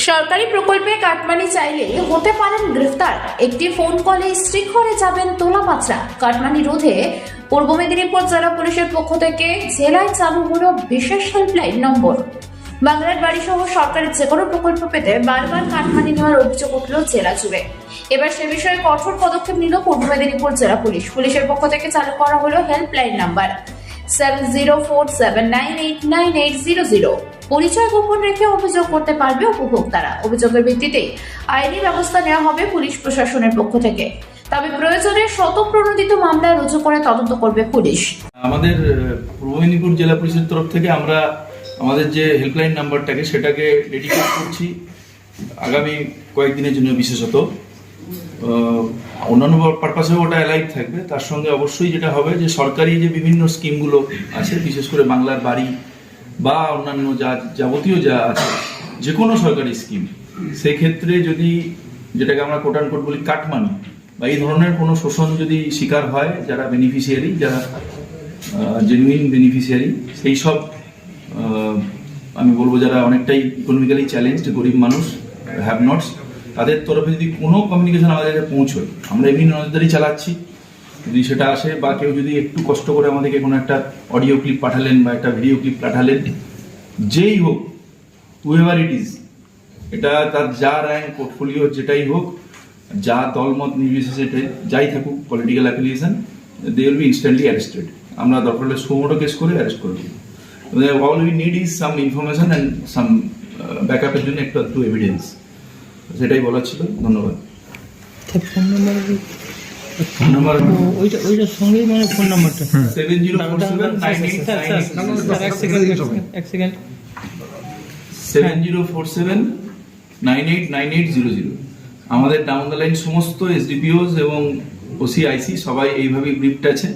সরকারি প্রকল্পে কাটমানি চাইলে হতে পারেন গ্রেফতার। একটি ফোন কলে শ্রীঘরে যাবেন তোলামাত্রা। কাটমানি রোধে পূর্ব মেদিনীপুর জেলা পুলিশের পক্ষ থেকে জেলায় চালু হলো বিশেষ হেল্পলাইন নম্বর। বাংলার বাড়ি সহ সরকারের যে কোনো প্রকল্প পেতে বারবার কাটমানি নেওয়ার অভিযোগ উঠল জেলা জুড়ে। এবার সে বিষয়ে কঠোর পদক্ষেপ নিল পূর্ব মেদিনীপুর জেলা পুলিশ। পুলিশের পক্ষ থেকে চালু করা হলো হেল্পলাইন নাম্বার 7047989800। পরিচয় গোপন রেখে অভিযোগ করতে পারবে উপভোক্তারা। অভিযোগের ভিত্তিতে আইনি ব্যবস্থা নেওয়া হবে পুলিশ প্রশাসনের পক্ষ থেকে। তবে প্রয়োজনে স্বতঃপ্রণোদিত মামলা রুজু করে তদন্ত করবে পুলিশ। আমাদের পূর্ব মেদিনীপুর জেলা পুলিশের তরফ থেকে আমরা আমাদের যে হেল্পলাইন নাম্বারটাকে সেটাকে ডেডিকেট করছি আগামী কয়েকদিনের জন্য। বিশেষত অন্যান্য পারপাসেও ওটা অ্যালাইভ থাকবে। তার সঙ্গে অবশ্যই যেটা হবে যে সরকারি যে বিভিন্ন স্কিমগুলো আছে, বিশেষ করে বাংলার বাড়ি বা অন্যান্য যাবতীয় যা আছে যে কোনো সরকারি স্কিম, সেই ক্ষেত্রে যদি যেটাকে আমরা কোট অ্যান্ড কোট বলি কাটমানি বা এই ধরনের কোনো শোষণ যদি শিকার হয় যারা বেনিফিশিয়ারি, যারা জেনুইন বেনিফিশিয়ারি, সেই সব আমি বলবো যারা অনেকটাই ইকোনমিক্যালি চ্যালেঞ্জড গরিব মানুষ, হ্যাভ নটস, তাদের তরফে যদি কোনো কমিউনিকেশন আমাদের কাছে পৌঁছয়, আমরা এমনি নজরদারি চালাচ্ছি, যদি সেটা আসে বা কেউ যদি একটু কষ্ট করে আমাদেরকে কোনো একটা অডিও ক্লিপ পাঠালেন বা একটা ভিডিও ক্লিপ পাঠালেন, যেই হোক, হুএভার ইট ইজ, এটা তার যা র্যাঙ্ক পোর্টফোলিও যেটাই হোক, যা দলমত নির্বিশেষে যাই থাকুক, political affiliation, they will be instantly arrested. আমরা দরকার হলে সুমোটো কেস করে অ্যারেস্ট করে দিই। All we need is some information and some ব্যাকআপের জন্য একটু এভিডেন্স, সেটাই বলার ছিল। ধন্যবাদ। ফোন নাম্বার ওইটার সঙ্গেই মানে ফোন নাম্বারটা 7047989800। আমাদের ডাউন দ্য লাইন সমস্ত এসডিপিওস এবং ওসিআইসি সবাই এইভাবেই ব্রিফড আছে।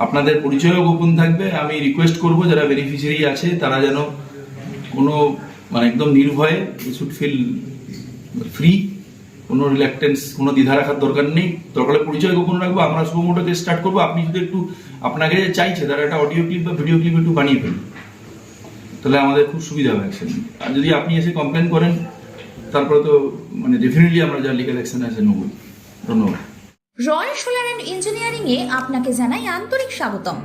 আপনাদের পরিচয়ও গোপন থাকবে। আমি রিকোয়েস্ট করব যারা বেনিফিশিয়ারি আছে তারা যেন কোনো মানে একদম নির্ভয়ে, শুড ফিল ফ্রি, কোনো রিল্যাক্টেন্স, কোনো দ্বিধা রাখার দরকার নেই। দরকারে পরিচয় গোপন রাখবো। আমরা সুমোটোকে স্টার্ট করবো। আপনি যদি একটু আপনাকে চাইছে তারা একটা অডিও ক্লিপ বা ভিডিও ক্লিপ একটু বানিয়ে ফেলুন, তাহলে আমাদের খুব সুবিধা হবে অ্যাকশন। আর যদি আপনি এসে কমপ্লেন করেন তারপরে তো মানে ডেফিনেটলি আমরা যা লিগ্যাল অ্যাকশন আছে নেব। ধন্যবাদ। রয় সোলার অ্যান্ড ইঞ্জিনিয়ারিং এ আপনাকে জানাই আন্তরিক স্বাগতম।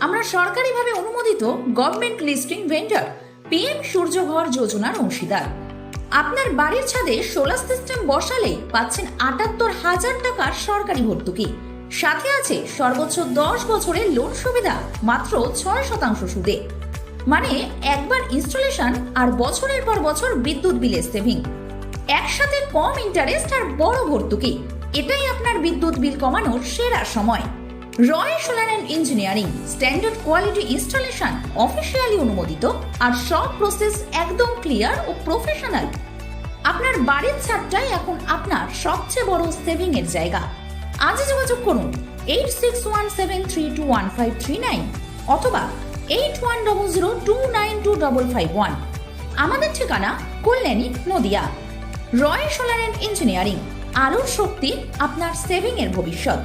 আমরা সরকারিভাবে অনুমোদিত গভর্নমেন্ট লিস্টিং ভেন্ডর PM সূর্যঘর যোজনার অংশীদার। আপনার বাড়ির ছাদে সোলার সিস্টেম বসালেই পাচ্ছেন ৭৮,০০০ টাকার সরকারি ভর্তুকি। সাথে আছে সর্বোচ্চ 10 বছরের লোন সুবিধা মাত্র 6% সুদে। মানে একবার ইনস্টলেশন আর বছরের পর বছর বিদ্যুৎ বিলের সেভিং, একসাথে কম ইন্টারেস্ট আর বড় ভর্তুকি। এটাই আপনার বিদ্যুৎ বিল কমানোর সেরা সময়। Roy solar and engineering, standard quality installation, officially অনুমোদিত, আর সব প্রসেস একদম ক্লিয়ার ও প্রফেশনাল। আপনার বাড়ির ছাদটাই এখন আপনার সবচেয়ে বড় সেভিং এর জায়গা। আজই যোগাযোগ করুন 8617321539 অথবা 8100292551। আমাদের ঠিকানা কল্যাণী, নদিয়া। রয় সোলার অ্যান্ড ইঞ্জিনিয়ারিং, আলোর শক্তি আপনার সেভিং এর ভবিষ্যৎ।